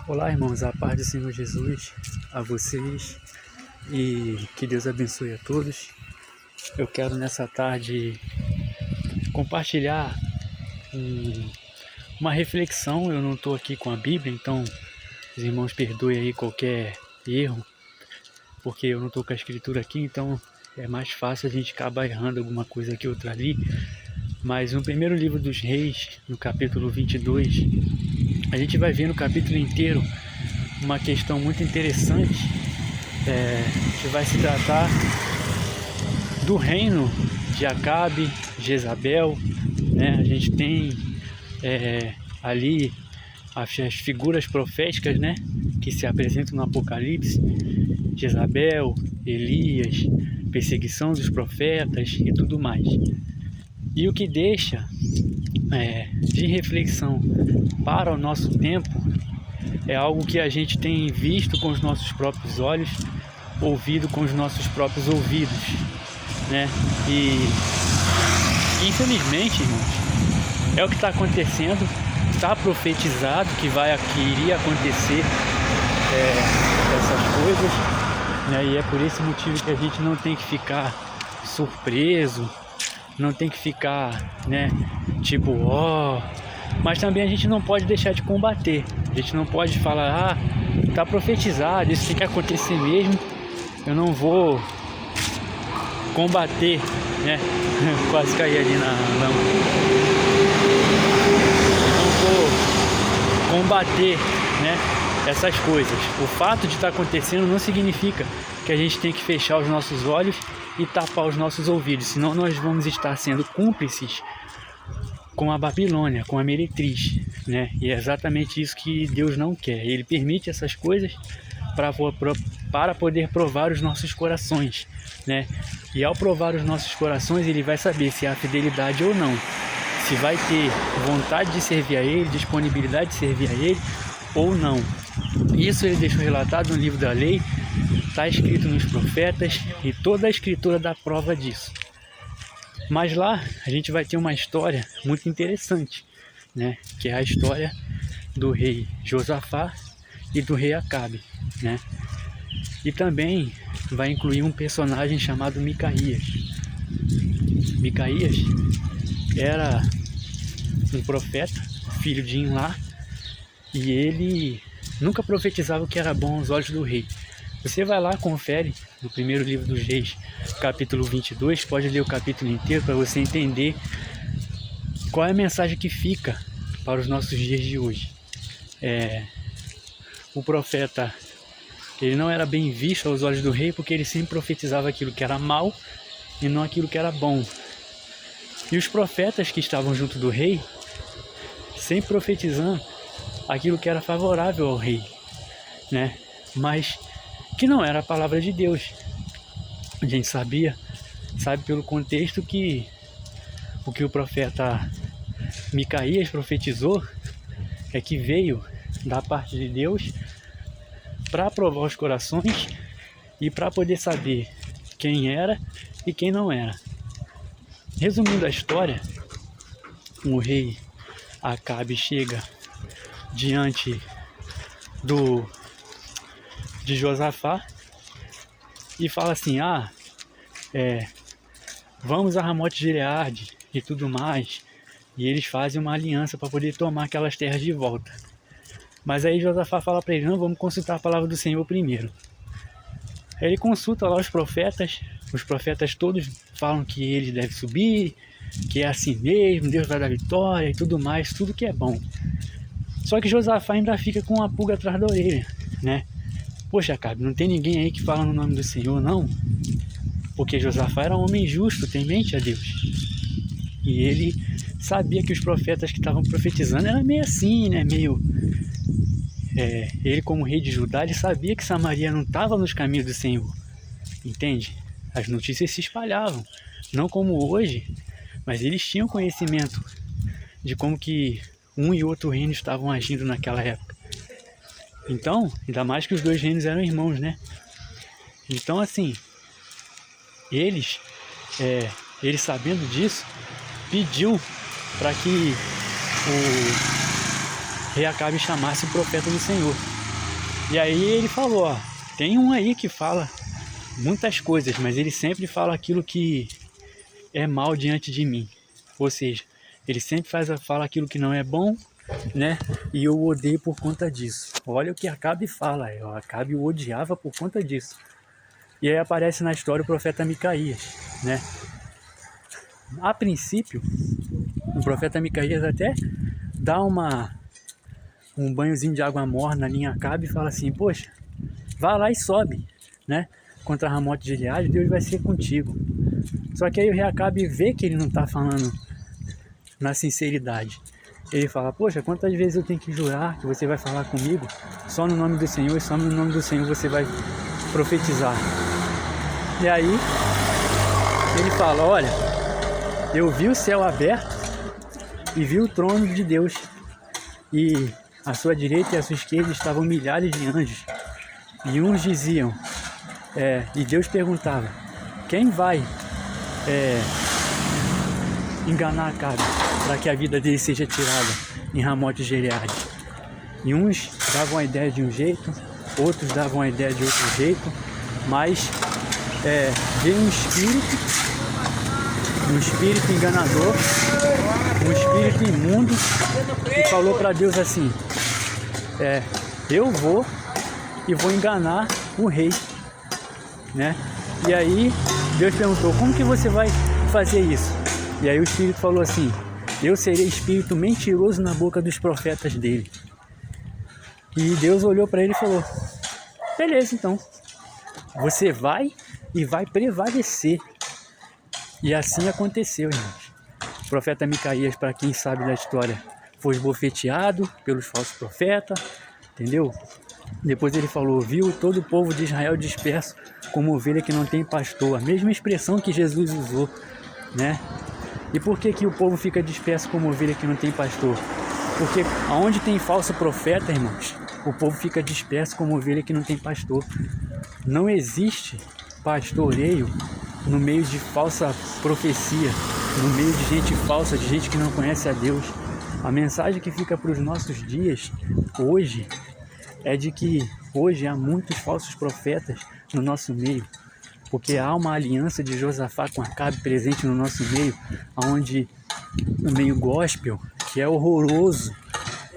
Olá, irmãos, a paz do Senhor Jesus a vocês e que Deus abençoe a todos. Eu quero nessa tarde compartilhar uma reflexão. Eu não estou aqui com a Bíblia, então os irmãos perdoem aí qualquer erro, porque eu não estou com a escritura aqui, então é mais fácil a gente acabar errando alguma coisa aqui, outra ali. Mas no primeiro livro dos Reis, no capítulo 22, a gente vai ver no capítulo inteiro uma questão muito interessante, que vai se tratar do reino de Acabe, Jezabel, né? A gente tem ali as figuras proféticas, né, que se apresentam no Apocalipse: Jezabel, Elias, perseguição dos profetas e tudo mais. E o que deixa de reflexão para o nosso tempo é algo que a gente tem visto com os nossos próprios olhos, ouvido com os nossos próprios ouvidos, né? E infelizmente, irmãos, é o que está acontecendo. Está profetizado que iria acontecer essas coisas, né? E é por esse motivo que a gente não tem que ficar surpreso, não tem que ficar, né, tipo, mas também a gente não pode deixar de combater. A gente não pode falar, tá profetizado, isso tem que acontecer mesmo, eu não vou combater, né? Quase caí ali na lama. Eu não vou combater, né, essas coisas. O fato de estar acontecendo não significa que a gente tem que fechar os nossos olhos e tapar os nossos ouvidos, senão nós vamos estar sendo cúmplices com a Babilônia, com a meretriz, né? E é exatamente isso que Deus não quer. Ele permite essas coisas para poder provar os nossos corações, né? E ao provar os nossos corações, Ele vai saber se há fidelidade ou não, se vai ter vontade de servir a Ele, disponibilidade de servir a Ele ou não. Isso Ele deixou relatado no livro da lei, está escrito nos profetas, e toda a escritura dá prova disso. Mas lá a gente vai ter uma história muito interessante, né? Que é a história do rei Josafá e do rei Acabe, né? E também vai incluir um personagem chamado Micaías. Micaías era um profeta, filho de Imlá, e ele nunca profetizava o que era bom aos olhos do rei. Você vai lá, confere no primeiro livro dos Reis, capítulo 22, pode ler o capítulo inteiro para você entender qual é a mensagem que fica para os nossos dias de hoje. O profeta, ele não era bem visto aos olhos do rei porque ele sempre profetizava aquilo que era mal e não aquilo que era bom. E os profetas que estavam junto do rei, sempre profetizando aquilo que era favorável ao rei, né? Mas que não era a palavra de Deus. A gente sabe pelo contexto que o que o profeta Micaías profetizou é que veio da parte de Deus para provar os corações e para poder saber quem era e quem não era. Resumindo a história, o rei Acabe chega diante de Josafá e fala assim: vamos a Ramote Gileade e tudo mais. E eles fazem uma aliança para poder tomar aquelas terras de volta. Mas aí Josafá fala para ele: não, vamos consultar a palavra do Senhor primeiro. Aí ele consulta lá os profetas todos falam que ele deve subir, que é assim mesmo, Deus vai dar vitória e tudo mais, tudo que é bom. Só que Josafá ainda fica com uma pulga atrás da orelha, né? Poxa, Acabe, não tem ninguém aí que fala no nome do Senhor, não? Porque Josafá era um homem justo, temente a Deus. E ele sabia que os profetas que estavam profetizando era meio assim, né? Ele, como rei de Judá, ele sabia que Samaria não estava nos caminhos do Senhor. Entende? As notícias se espalhavam. Não como hoje, mas eles tinham conhecimento de como que um e outro reino estavam agindo naquela época. Então, ainda mais que os dois reinos eram irmãos, né? Então, assim, ele sabendo disso, pediu para que rei Acabe chamasse o profeta do Senhor. E aí ele falou, ó, tem um aí que fala muitas coisas, mas ele sempre fala aquilo que é mal diante de mim. Ou seja, ele sempre fala aquilo que não é bom, né? E eu o odeio por conta disso. Olha o que Acabe fala, Acabe o odiava por conta disso. E aí aparece na história o profeta Micaías, né? A princípio, o profeta Micaías até dá um banhozinho de água morna ali em Acabe e fala assim, poxa, vá lá e sobe, né? Contra Ramote de Gileade, Deus vai ser contigo. Só que aí o rei Acabe vê que ele não está falando na sinceridade. Ele fala, poxa, quantas vezes eu tenho que jurar que você vai falar comigo só no nome do Senhor, e só no nome do Senhor você vai profetizar. E aí ele fala, olha, eu vi o céu aberto e vi o trono de Deus, e à sua direita e à sua esquerda estavam milhares de anjos, e uns diziam, e Deus perguntava, quem vai enganar Acabe para que a vida dele seja tirada em Ramote de Gileade? E uns davam a ideia de um jeito, outros davam a ideia de outro jeito, mas veio um espírito enganador, um espírito imundo, e falou para Deus assim, eu vou enganar o rei, né? E aí Deus perguntou, como que você vai fazer isso? E aí o espírito falou assim, eu serei espírito mentiroso na boca dos profetas dele. E Deus olhou para ele e falou, beleza, então, você vai e vai prevalecer. E assim aconteceu, irmãos. O profeta Micaías, para quem sabe da história, foi esbofeteado pelos falsos profetas, entendeu? Depois ele falou, viu todo o povo de Israel disperso como ovelha que não tem pastor. A mesma expressão que Jesus usou, né? E por que o povo fica disperso como ovelha que não tem pastor? Porque onde tem falso profeta, irmãos, o povo fica disperso como ovelha que não tem pastor. Não existe pastoreio no meio de falsa profecia, no meio de gente falsa, de gente que não conhece a Deus. A mensagem que fica para os nossos dias hoje é de que hoje há muitos falsos profetas no nosso meio, porque há uma aliança de Josafá com Acabe presente no nosso meio, onde o meio gospel, que é horroroso,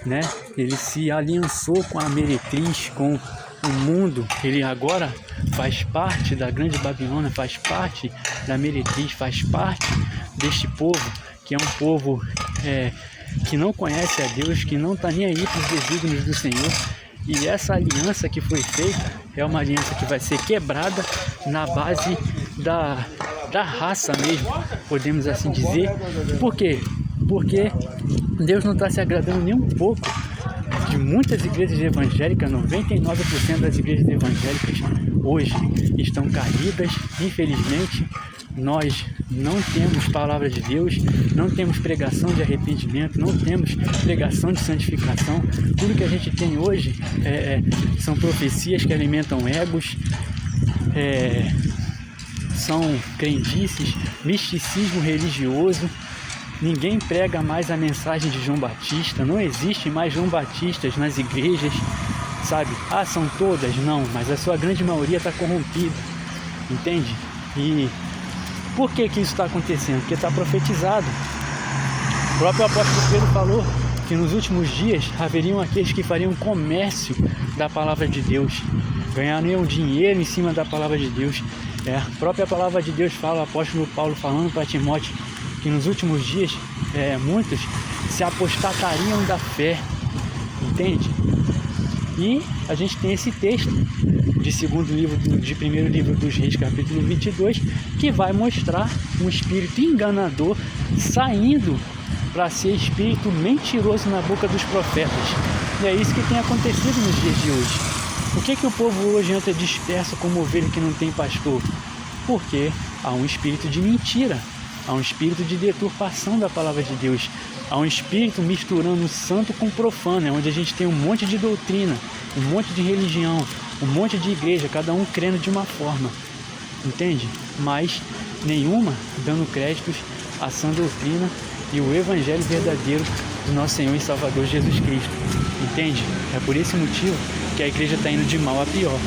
né? Ele se aliançou com a meretriz, com o mundo. Ele agora faz parte da grande Babilônia, faz parte da meretriz, faz parte deste povo, que é um povo que não conhece a Deus, que não está nem aí para os desígnios do Senhor. E essa aliança que foi feita é uma aliança que vai ser quebrada na base da raça mesmo, podemos assim dizer. Por quê? Porque Deus não está se agradando nem um pouco de muitas igrejas evangélicas. 99% das igrejas evangélicas hoje estão caídas. Infelizmente, nós não temos palavra de Deus, não temos pregação de arrependimento, não temos pregação de santificação. Tudo que a gente tem hoje são profecias que alimentam egos, são crendices, misticismo religioso. Ninguém prega mais a mensagem de João Batista, não existe mais João Batistas nas igrejas, sabe? São todas? Não, mas a sua grande maioria está corrompida, entende? E por que isso está acontecendo? Porque está profetizado. O próprio apóstolo Pedro falou que nos últimos dias haveriam aqueles que fariam comércio da palavra de Deus, ganhariam dinheiro em cima da palavra de Deus. A própria palavra de Deus fala, o apóstolo Paulo falando para Timóteo, que nos últimos dias muitos se apostatariam da fé, entende? E a gente tem esse texto de primeiro livro dos Reis, capítulo 22, que vai mostrar um espírito enganador saindo para ser espírito mentiroso na boca dos profetas. E é isso que tem acontecido nos dias de hoje. Por que o povo hoje anda disperso como ovelha que não tem pastor? Porque há um espírito de mentira, há um espírito de deturpação da palavra de Deus, há um espírito misturando o santo com o profano, onde a gente tem um monte de doutrina, um monte de religião, um monte de igreja, cada um crendo de uma forma, entende? Mas nenhuma dando créditos à sã doutrina e o evangelho verdadeiro do nosso Senhor e Salvador Jesus Cristo. Entende? É por esse motivo que a igreja está indo de mal a pior.